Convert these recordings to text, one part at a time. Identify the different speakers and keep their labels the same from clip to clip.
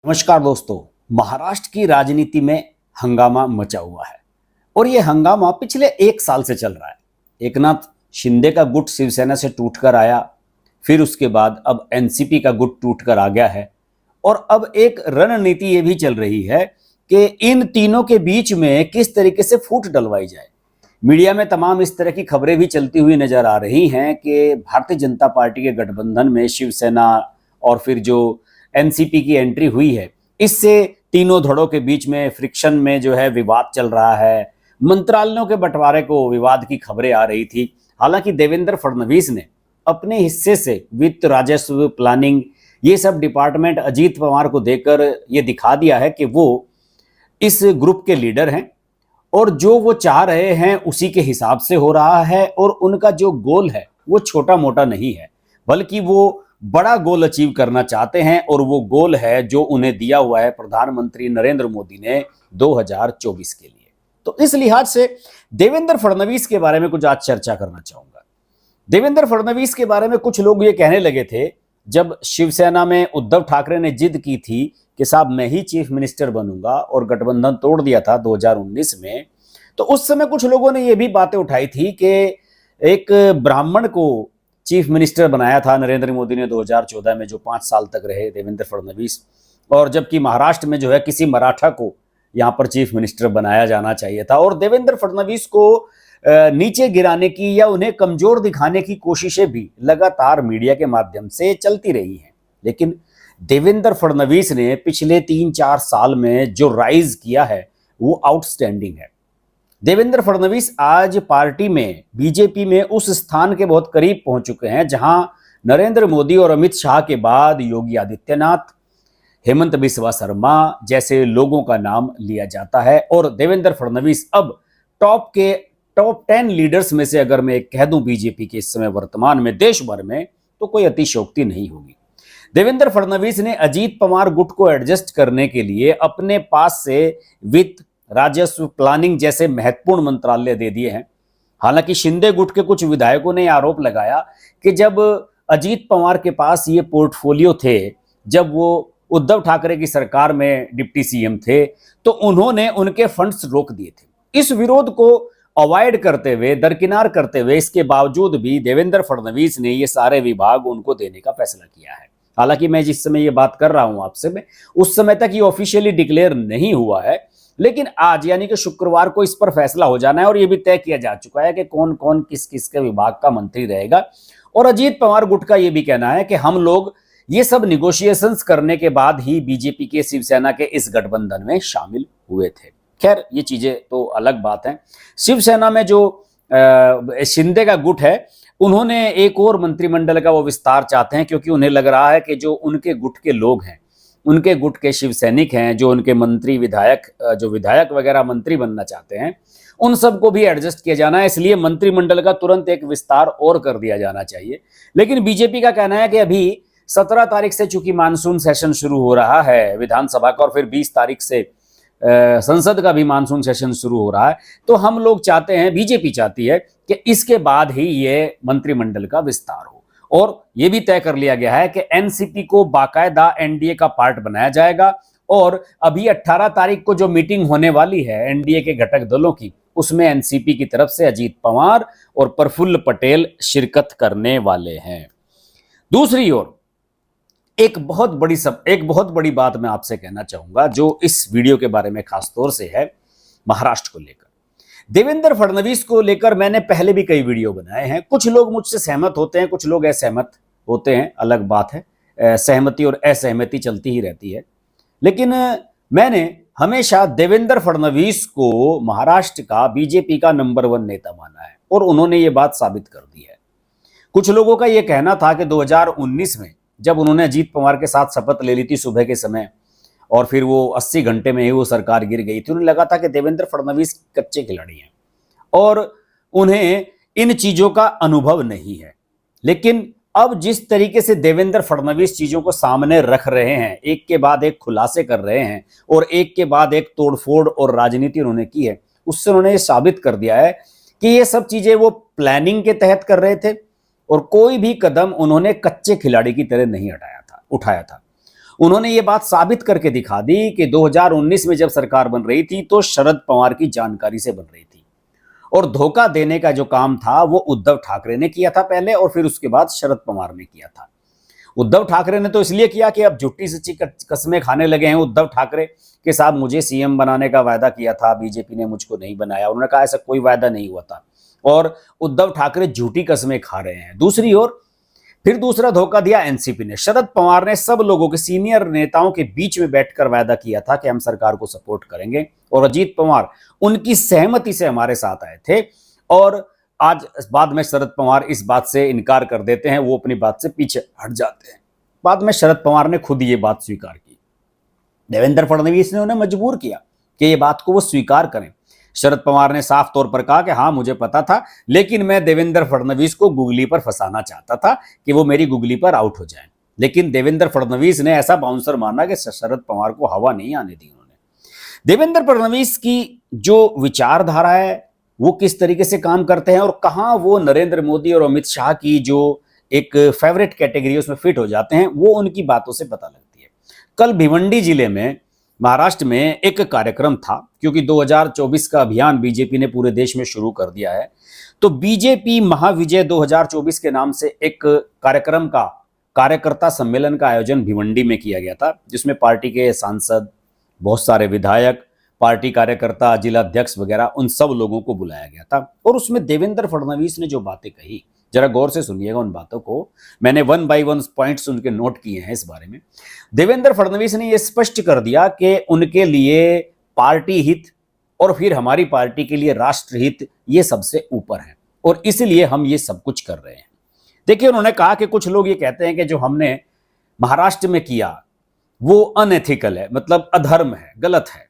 Speaker 1: नमस्कार दोस्तों। महाराष्ट्र की राजनीति में हंगामा मचा हुआ है और ये हंगामा पिछले एक साल से चल रहा है। एकनाथ शिंदे का गुट शिवसेना से टूटकर आया, फिर उसके बाद अब एनसीपी का गुट टूटकर आ गया है और अब एक रणनीति ये भी चल रही है कि इन तीनों के बीच में किस तरीके से फूट डलवाई जाए। मीडिया में तमाम इस तरह की खबरें भी चलती हुई नजर आ रही हैं कि भारतीय जनता पार्टी के गठबंधन में शिवसेना और फिर जो एनसीपी की एंट्री हुई है, इससे तीनों धड़ों के बीच में फ्रिक्शन में जो है विवाद चल रहा है। मंत्रालयों के बंटवारे को विवाद की खबरें आ रही थी। हालांकि देवेंद्र फडणवीस ने अपने हिस्से से वित्त, राजस्व, प्लानिंग ये सब डिपार्टमेंट अजीत पवार को देकर ये दिखा दिया है कि वो इस ग्रुप के लीडर हैं और जो वो चाह रहे हैं उसी के हिसाब से हो रहा है और उनका जो गोल है वो छोटा मोटा नहीं है, बल्कि वो बड़ा गोल अचीव करना चाहते हैं और वो गोल है जो उन्हें दिया हुआ है प्रधानमंत्री नरेंद्र मोदी ने 2024 के लिए। तो इस लिहाज से देवेंद्र फडणवीस के बारे में कुछ आज चर्चा करना चाहूंगा। देवेंद्र फडणवीस के बारे में कुछ लोग ये कहने लगे थे जब शिवसेना में उद्धव ठाकरे ने जिद की थी कि साहब मैं ही चीफ मिनिस्टर बनूंगा और गठबंधन तोड़ दिया था 2019 में, तो उस समय कुछ लोगों ने ये भी बातें उठाई थी कि एक ब्राह्मण को चीफ मिनिस्टर बनाया था नरेंद्र मोदी ने 2014 में, जो 5 साल तक रहे देवेंद्र फडणवीस, और जबकि महाराष्ट्र में जो है किसी मराठा को यहाँ पर चीफ मिनिस्टर बनाया जाना चाहिए था। और देवेंद्र फडणवीस को नीचे गिराने की या उन्हें कमजोर दिखाने की कोशिशें भी लगातार मीडिया के माध्यम से चलती रही हैं। लेकिन देवेंद्र फडणवीस ने पिछले 3-4 साल में जो राइज किया है वो आउटस्टैंडिंग है। देवेंद्र फडणवीस आज पार्टी में, बीजेपी में उस स्थान के बहुत करीब पहुंच चुके हैं जहां नरेंद्र मोदी और अमित शाह के बाद योगी आदित्यनाथ, हेमंत बिस्वा शर्मा जैसे लोगों का नाम लिया जाता है। और देवेंद्र फडणवीस अब टॉप 10 लीडर्स में से अगर मैं कह दूं बीजेपी के इस समय वर्तमान में देश भर में, तो कोई अतिशयोक्ति नहीं होगी। देवेंद्र फडणवीस ने अजीत पवार गुट को एडजस्ट करने के लिए अपने पास से वित्त, राजस्व, प्लानिंग जैसे महत्वपूर्ण मंत्रालय दे दिए हैं। हालांकि शिंदे गुट के कुछ विधायकों ने आरोप लगाया कि जब अजीत पवार के पास ये पोर्टफोलियो थे, जब वो उद्धव ठाकरे की सरकार में डिप्टी सीएम थे, तो उन्होंने उनके फंड्स रोक दिए थे। इस विरोध को अवॉइड करते हुए, दरकिनार करते हुए, इसके बावजूद भी देवेंद्र फडणवीस ने ये सारे विभाग उनको देने का फैसला किया है। हालांकि मैं जिस समय ये बात कर रहा हूं आपसे, मैं उस समय तक ये ऑफिशियली डिक्लेयर नहीं हुआ है, लेकिन आज यानी कि शुक्रवार को इस पर फैसला हो जाना है और यह भी तय किया जा चुका है कि कौन कौन किस किस के विभाग का मंत्री रहेगा। और अजीत पवार गुट का यह भी कहना है कि हम लोग ये सब निगोशिएशंस करने के बाद ही बीजेपी के, शिवसेना के इस गठबंधन में शामिल हुए थे। खैर ये चीजें तो अलग बात है। शिवसेना में जो शिंदे का गुट है, उन्होंने एक और मंत्रिमंडल का वो विस्तार चाहते हैं, क्योंकि उन्हें लग रहा है कि जो उनके गुट के लोग हैं, उनके गुट के शिव सैनिक हैं, जो उनके मंत्री, विधायक, जो विधायक वगैरह मंत्री बनना चाहते हैं, उन सबको भी एडजस्ट किया जाना है। इसलिए मंत्रिमंडल का तुरंत एक विस्तार और कर दिया जाना चाहिए। लेकिन बीजेपी का कहना है कि अभी 17 तारीख से चूंकि मानसून सेशन शुरू हो रहा है विधानसभा का, और फिर 20 तारीख से संसद का भी मानसून सेशन शुरू हो रहा है, तो हम लोग चाहते हैं, बीजेपी चाहती है कि इसके बाद ही ये मंत्रिमंडल का विस्तार हो। और यह भी तय कर लिया गया है कि एनसीपी को बाकायदा एनडीए का पार्ट बनाया जाएगा। और अभी 18 तारीख को जो मीटिंग होने वाली है एनडीए के घटक दलों की, उसमें एनसीपी की तरफ से अजीत पवार और प्रफुल्ल पटेल शिरकत करने वाले हैं। दूसरी ओर एक बहुत बड़ी बात मैं आपसे कहना चाहूंगा, जो इस वीडियो के बारे में खास तौर से है महाराष्ट्र को लेकर। देवेंद्र फडणवीस को लेकर मैंने पहले भी कई वीडियो बनाए हैं। कुछ लोग मुझसे सहमत होते हैं, कुछ लोग असहमत होते हैं, अलग बात है। सहमति और असहमति चलती ही रहती है। लेकिन मैंने हमेशा देवेंद्र फडणवीस को महाराष्ट्र का, बीजेपी का नंबर 1 नेता माना है और उन्होंने ये बात साबित कर दी है। कुछ लोगों का यह कहना था कि 2019 में जब उन्होंने अजीत पवार के साथ शपथ ले ली थी सुबह के समय, और फिर वो 80 घंटे में ही वो सरकार गिर गई थी, उन्हें लगा था कि देवेंद्र फडणवीस कच्चे खिलाड़ी हैं और उन्हें इन चीजों का अनुभव नहीं है। लेकिन अब जिस तरीके से देवेंद्र फडणवीस चीजों को सामने रख रहे हैं, एक के बाद एक खुलासे कर रहे हैं और एक के बाद एक तोड़फोड़ और राजनीति उन्होंने की है, उससे उन्होंने ये साबित कर दिया है कि ये सब चीजें वो प्लानिंग के तहत कर रहे थे और कोई भी कदम उन्होंने कच्चे खिलाड़ी की तरह नहीं उठाया था। उन्होंने ये बात साबित करके दिखा दी कि 2019 में जब सरकार बन रही थी तो शरद पवार की जानकारी से बन रही थी, और धोखा देने का जो काम था वो उद्धव ठाकरे ने किया था पहले, और फिर उसके बाद शरद पवार ने किया था। उद्धव ठाकरे ने तो इसलिए किया कि अब झूठी सच्ची कस्में खाने लगे हैं उद्धव ठाकरे कि साहब मुझे सीएम बनाने का वायदा किया था, बीजेपी ने मुझको नहीं बनाया। उन्होंने कहा ऐसा कोई वायदा नहीं हुआ था, और उद्धव ठाकरे झूठी कस्में खा रहे हैं। दूसरी ओर फिर दूसरा धोखा दिया एनसीपी ने। शरद पवार ने सब लोगों के, सीनियर नेताओं के बीच में बैठकर वायदा किया था कि हम सरकार को सपोर्ट करेंगे, और अजीत पवार उनकी सहमति से हमारे साथ आए थे। और आज बाद में शरद पवार इस बात से इनकार कर देते हैं, वो अपनी बात से पीछे हट जाते हैं। बाद में शरद पवार ने खुद ये बात स्वीकार की। देवेंद्र फडणवीस ने उन्हें मजबूर किया कि ये बात को वो स्वीकार करें। शरद पवार ने साफ तौर पर कहा कि हाँ मुझे पता था, लेकिन मैं देवेंद्र फडणवीस को गुगली पर फंसाना चाहता था कि वो मेरी गुगली पर आउट हो जाएं। लेकिन देवेंद्र फडणवीस ने ऐसा बाउंसर माना कि शरद पवार को हवा नहीं आने दी उन्होंने। देवेंद्र फडणवीस की जो विचारधारा है वो किस तरीके से काम करते हैं, और कहाँ वो नरेंद्र मोदी और अमित शाह की जो एक फेवरेट कैटेगरी उसमें फिट हो जाते हैं, वो उनकी बातों से पता लगती है। कल भिवंडी जिले में महाराष्ट्र में एक कार्यक्रम था, क्योंकि 2024 का अभियान बीजेपी ने पूरे देश में शुरू कर दिया है। तो बीजेपी महाविजय 2024 के नाम से एक कार्यक्रम का, कार्यकर्ता सम्मेलन का आयोजन भिवंडी में किया गया था, जिसमें पार्टी के सांसद, बहुत सारे विधायक, पार्टी कार्यकर्ता, जिला अध्यक्ष वगैरह, उन सब लोगों को बुलाया गया था। और उसमें देवेंद्र फडणवीस ने जो बातें कही, जरा गौर से सुनिएगा उन बातों को। मैंने 1 बाय 1 पॉइंट्स उनके नोट किए हैं इस बारे में। देवेंद्र फडणवीस ने यह स्पष्ट कर दिया कि उनके लिए पार्टी हित और फिर हमारी पार्टी के लिए राष्ट्र हित ये सबसे ऊपर है, और इसलिए हम ये सब कुछ कर रहे हैं। देखिए, उन्होंने कहा कि कुछ लोग ये कहते हैं कि जो हमने महाराष्ट्र में किया वो अनएथिकल है, मतलब अधर्म है, गलत है।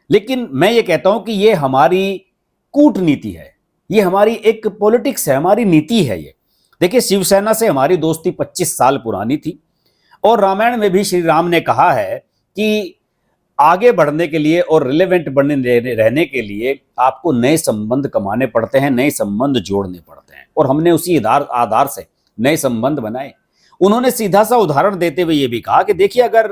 Speaker 1: लेकिन मैं ये कहता हूं कि ये हमारी कूटनीति है, ये हमारी एक पॉलिटिक्स है, हमारी नीति है ये। देखिए, शिवसेना से हमारी दोस्ती 25 साल पुरानी थी, और रामायण में भी श्री राम ने कहा है कि आगे बढ़ने के लिए और रिलेवेंट बने रहने के लिए आपको नए संबंध कमाने पड़ते हैं, नए संबंध जोड़ने पड़ते हैं, और हमने उसी आधार से नए संबंध बनाए। उन्होंने सीधा सा उदाहरण देते हुए ये भी कहा कि देखिए, अगर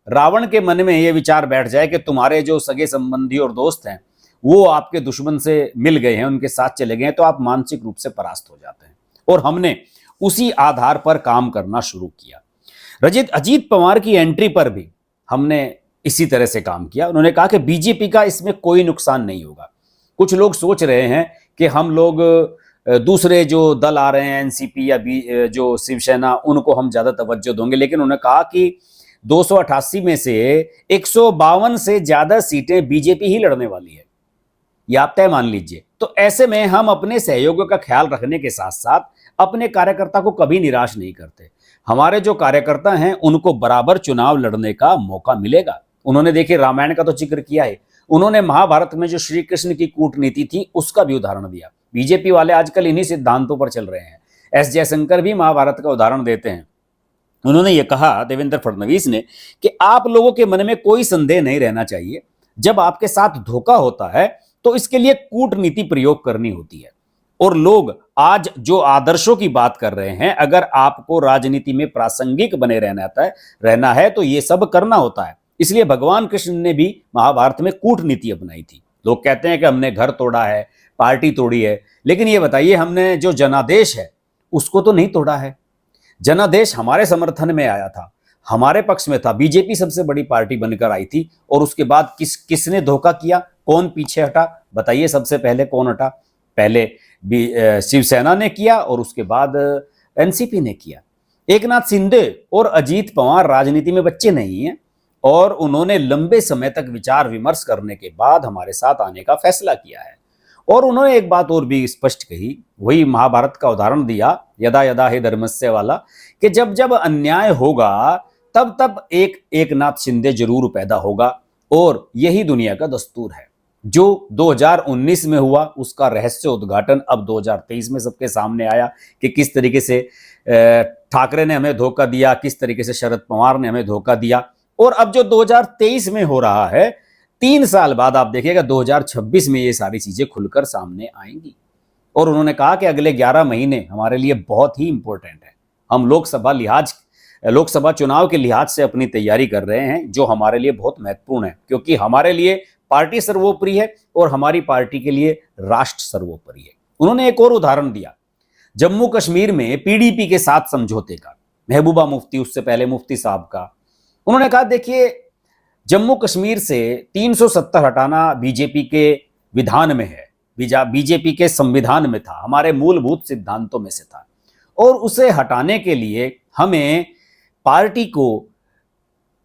Speaker 1: रावण के मन में ये विचार बैठ जाए कि तुम्हारे जो सगे संबंधी और दोस्त हैं वो आपके दुश्मन से मिल गए हैं, उनके साथ चले गए हैं, तो आप मानसिक रूप से परास्त हो जाते हैं। और हमने उसी आधार पर काम करना शुरू किया। अजीत पवार की एंट्री पर भी हमने इसी तरह से काम किया। उन्होंने कहा कि बीजेपी का इसमें कोई नुकसान नहीं होगा। कुछ लोग सोच रहे हैं कि हम लोग दूसरे जो दल आ रहे हैं, एनसीपी या जो शिवसेना, उनको हम ज्यादा तवज्जो देंगे, लेकिन उन्होंने कहा कि 288 में से 152 से ज्यादा सीटें बीजेपी ही लड़ने वाली है, ये आप तय मान लीजिए। तो ऐसे में हम अपने सहयोगियों का ख्याल रखने के साथ साथ अपने कार्यकर्ता को कभी निराश नहीं करते। हमारे जो कार्यकर्ता हैं उनको बराबर चुनाव लड़ने का मौका मिलेगा। उन्होंने देखिए रामायण का तो जिक्र किया है, उन्होंने महाभारत में जो श्री कृष्ण की कूटनीति थी उसका भी उदाहरण दिया। बीजेपी वाले आजकल इन्हीं सिद्धांतों पर चल रहे हैं। एस जयशंकर भी महाभारत का उदाहरण देते हैं। उन्होंने ये कहा, देवेंद्र फडणवीस ने, कि आप लोगों के मन में कोई संदेह नहीं रहना चाहिए, जब आपके साथ धोखा होता है तो इसके लिए कूटनीति प्रयोग करनी होती है। और लोग आज जो आदर्शों की बात कर रहे हैं, अगर आपको राजनीति में प्रासंगिक बने रहना है तो ये सब करना होता है। इसलिए भगवान कृष्ण ने भी महाभारत में कूटनीति अपनाई थी। लोग कहते हैं कि हमने घर तोड़ा है, पार्टी तोड़ी है, लेकिन ये बताइए, हमने जो जनादेश है उसको तो नहीं तोड़ा है। जनादेश हमारे समर्थन में आया था, हमारे पक्ष में था। बीजेपी सबसे बड़ी पार्टी बनकर आई थी, और उसके बाद किसने धोखा किया, कौन पीछे हटा, बताइए। सबसे पहले कौन हटा? पहले शिवसेना ने किया, और उसके बाद एनसीपी ने किया। एकनाथ शिंदे और अजीत पवार राजनीति में बच्चे नहीं हैं, और उन्होंने लंबे समय तक विचार विमर्श करने के बाद हमारे साथ आने का फैसला किया है। और उन्होंने एक बात और भी स्पष्ट कही, वही महाभारत का उदाहरण दिया, यदा यदा हि धर्मस्य वाला, कि जब जब अन्याय होगा तब तब एकनाथ शिंदे जरूर पैदा होगा। और यही दुनिया का दस्तूर है। जो 2019 में हुआ उसका रहस्य उद्घाटन अब 2023 में सबके सामने आया कि किस तरीके से ठाकरे ने हमें धोखा दिया, किस तरीके से शरद पवार ने हमें धोखा दिया। और अब जो 2023 में हो रहा है, 3 साल बाद आप देखिएगा 2026 में ये सारी चीजें खुलकर सामने आएंगी। और उन्होंने कहा कि अगले 11 महीने हमारे लिए बहुत ही इंपॉर्टेंट है। हम लोकसभा लोकसभा चुनाव के लिहाज से अपनी तैयारी कर रहे हैं, जो हमारे लिए बहुत महत्वपूर्ण है, क्योंकि हमारे लिए पार्टी सर्वोपरि है और हमारी पार्टी के लिए राष्ट्र सर्वोपरि है। उन्होंने एक और उदाहरण दिया जम्मू कश्मीर में पीडीपी के साथ समझौते का, महबूबा मुफ्ती, उससे पहले मुफ्ती साहब का। उन्होंने कहा देखिए जम्मू कश्मीर से 370 हटाना बीजेपी के विधान में है, बीजेपी के संविधान में था, हमारे मूलभूत सिद्धांतों में से था, और उसे हटाने के लिए हमें पार्टी को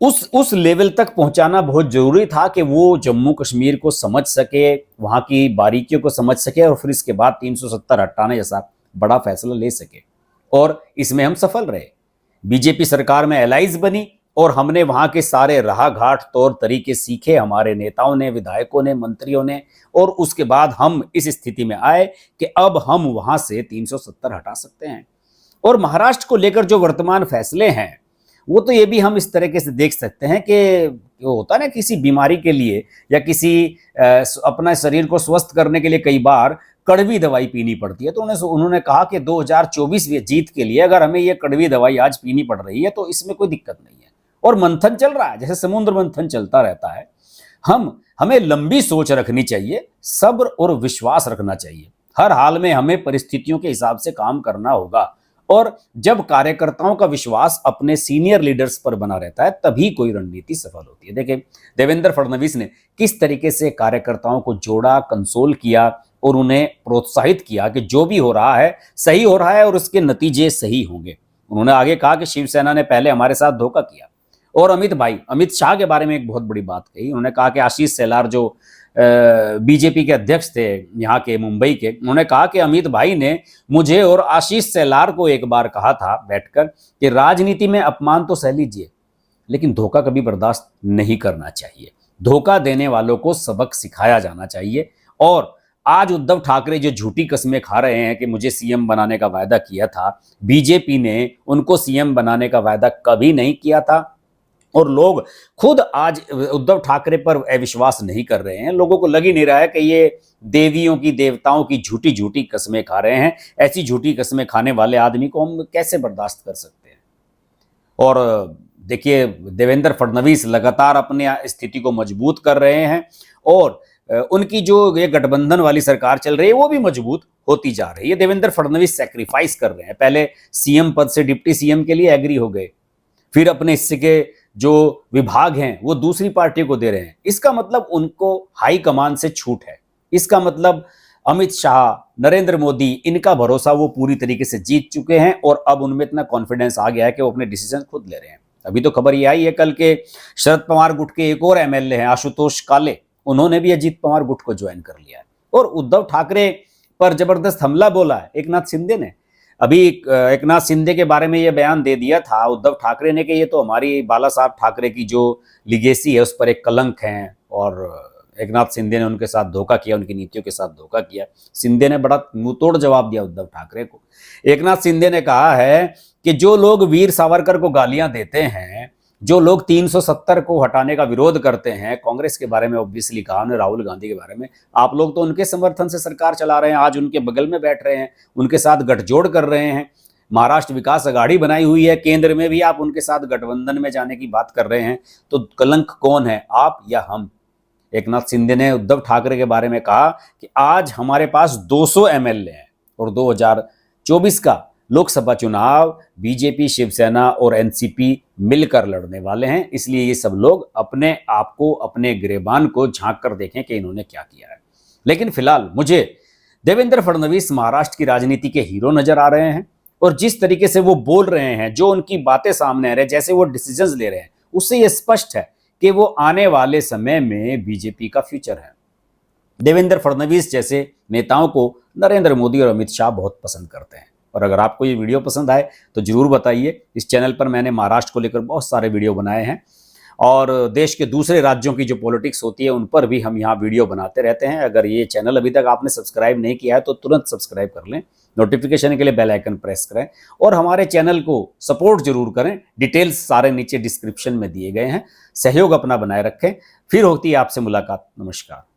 Speaker 1: उस लेवल तक पहुंचाना बहुत जरूरी था कि वो जम्मू कश्मीर को समझ सके, वहां की बारीकियों को समझ सके और फिर इसके बाद 370 हटाने जैसा बड़ा फैसला ले सके। और इसमें हम सफल रहे। बीजेपी सरकार में एलाइज बनी और हमने वहां के सारे राह घाट तौर तरीके सीखे, हमारे नेताओं ने, विधायकों ने, मंत्रियों ने, और उसके बाद हम इस स्थिति में आए कि अब हम वहां से 370 हटा सकते हैं। और महाराष्ट्र को लेकर जो वर्तमान फैसले हैं वो तो ये भी हम इस तरीके से देख सकते हैं कि वो होता है ना, किसी बीमारी के लिए या किसी अपना शरीर को स्वस्थ करने के लिए कई बार कड़वी दवाई पीनी पड़ती है। तो उन्होंने कहा कि 2024 जीत के लिए अगर हमें ये कड़वी दवाई आज पीनी पड़ रही है तो इसमें कोई दिक्कत नहीं है। और मंथन चल रहा है, जैसे समुद्र मंथन चलता रहता है। हमें लंबी सोच रखनी चाहिए, सब्र और विश्वास रखना चाहिए। हर हाल में हमें परिस्थितियों के हिसाब से काम करना होगा, और जब कार्यकर्ताओं का विश्वास अपने सीनियर लीडर्स पर बना रहता है तभी कोई रणनीति सफल होती है। देखिए देवेंद्र फडणवीस ने किस तरीके से कार्यकर्ताओं को जोड़ा, कंसोल किया और उन्हें प्रोत्साहित किया कि जो भी हो रहा है सही हो रहा है और उसके नतीजे सही होंगे। उन्होंने आगे कहा कि शिवसेना ने पहले हमारे साथ धोखा किया। और अमित शाह के बारे में एक बहुत बड़ी बात कही। उन्होंने कहा कि आशीष शेलार जो बीजेपी के अध्यक्ष थे यहाँ के, मुंबई के, उन्होंने कहा कि अमित भाई ने मुझे और आशीष शेलार को एक बार कहा था बैठकर कि राजनीति में अपमान तो सह लीजिए लेकिन धोखा कभी बर्दाश्त नहीं करना चाहिए। धोखा देने वालों को सबक सिखाया जाना चाहिए। और आज उद्धव ठाकरे जो झूठी कस्में खा रहे हैं कि मुझे सीएम बनाने का वायदा किया था, बीजेपी ने उनको सीएम बनाने का वायदा कभी नहीं किया था। और लोग खुद आज उद्धव ठाकरे पर अविश्वास नहीं कर रहे हैं। लोगों को लग ही नहीं रहा है कि ये देवियों की, देवताओं की झूठी झूठी कस्में खा रहे हैं। ऐसी झूठी कस्में खाने वाले आदमी को हम कैसे बर्दाश्त कर सकते हैं। और देखिए देवेंद्र फडणवीस लगातार अपनी स्थिति को मजबूत कर रहे हैं और उनकी जो ये गठबंधन वाली सरकार चल रही है वो भी मजबूत होती जा रही है। देवेंद्र फडणवीस सैक्रिफाइस कर रहे हैं। पहले सीएम पद से डिप्टी सीएम के लिए एग्री हो गए, फिर अपने हिस्से के जो विभाग हैं वो दूसरी पार्टी को दे रहे हैं। इसका मतलब उनको हाई कमान से छूट है। इसका मतलब अमित शाह, नरेंद्र मोदी, इनका भरोसा वो पूरी तरीके से जीत चुके हैं और अब उनमें इतना कॉन्फिडेंस आ गया है कि वो अपने डिसीजन खुद ले रहे हैं। अभी तो खबर ये आई है कल के शरद पवार गुट के एक और एमएलए हैं आशुतोष काले, उन्होंने भी अजीत पवार गुट को ज्वाइन कर लिया है। और उद्धव ठाकरे पर जबरदस्त हमला बोला है एकनाथ शिंदे ने। अभी एकनाथ शिंदे के बारे में यह बयान दे दिया था उद्धव ठाकरे ने कि ये तो हमारी बाला साहब ठाकरे की जो लिगेसी है उस पर एक कलंक है, और एकनाथ शिंदे ने उनके साथ धोखा किया, उनकी नीतियों के साथ धोखा किया। शिंदे ने बड़ा मुंहतोड़ जवाब दिया उद्धव ठाकरे को। एकनाथ शिंदे ने कहा है कि जो लोग वीर सावरकर को गालियां देते हैं, जो लोग 370 को हटाने का विरोध करते हैं, कांग्रेस के बारे में ऑब्वियसली कहा उन्होंने, राहुल गांधी के बारे में, आप लोग तो उनके समर्थन से सरकार चला रहे हैं, आज उनके बगल में बैठ रहे हैं, उनके साथ गठजोड़ कर रहे हैं। महाराष्ट्र विकास अघाड़ी बनाई हुई है, केंद्र में भी आप उनके साथ गठबंधन में जाने की बात कर रहे हैं। तो कलंक कौन है, आप या हम? एकनाथ शिंदे ने उद्धव ठाकरे के बारे में कहा कि आज हमारे पास 200 एमएलए हैं और 2024 का लोकसभा चुनाव बीजेपी, शिवसेना और एनसीपी मिलकर लड़ने वाले हैं। इसलिए ये सब लोग अपने आप को, अपने गिरेबान को झांक कर देखें कि इन्होंने क्या किया है। लेकिन फिलहाल मुझे देवेंद्र फडणवीस महाराष्ट्र की राजनीति के हीरो नजर आ रहे हैं और जिस तरीके से वो बोल रहे हैं, जो उनकी बातें सामने आ रही है, जैसे वो डिसीजंस ले रहे हैं, उससे ये स्पष्ट है कि वो आने वाले समय में बीजेपी का फ्यूचर है। देवेंद्र फडणवीस जैसे नेताओं को नरेंद्र मोदी और अमित शाह बहुत पसंद करते हैं। और अगर आपको ये वीडियो पसंद आए तो जरूर बताइए। इस चैनल पर मैंने महाराष्ट्र को लेकर बहुत सारे वीडियो बनाए हैं और देश के दूसरे राज्यों की जो पॉलिटिक्स होती है उन पर भी हम यहाँ वीडियो बनाते रहते हैं। अगर ये चैनल अभी तक आपने सब्सक्राइब नहीं किया है तो तुरंत सब्सक्राइब कर लें, नोटिफिकेशन के लिए बेल आइकन प्रेस करें और हमारे चैनल को सपोर्ट जरूर करें। डिटेल्स सारे नीचे डिस्क्रिप्शन में दिए गए हैं। सहयोग अपना बनाए रखें। फिर होती है आपसे मुलाकात। नमस्कार।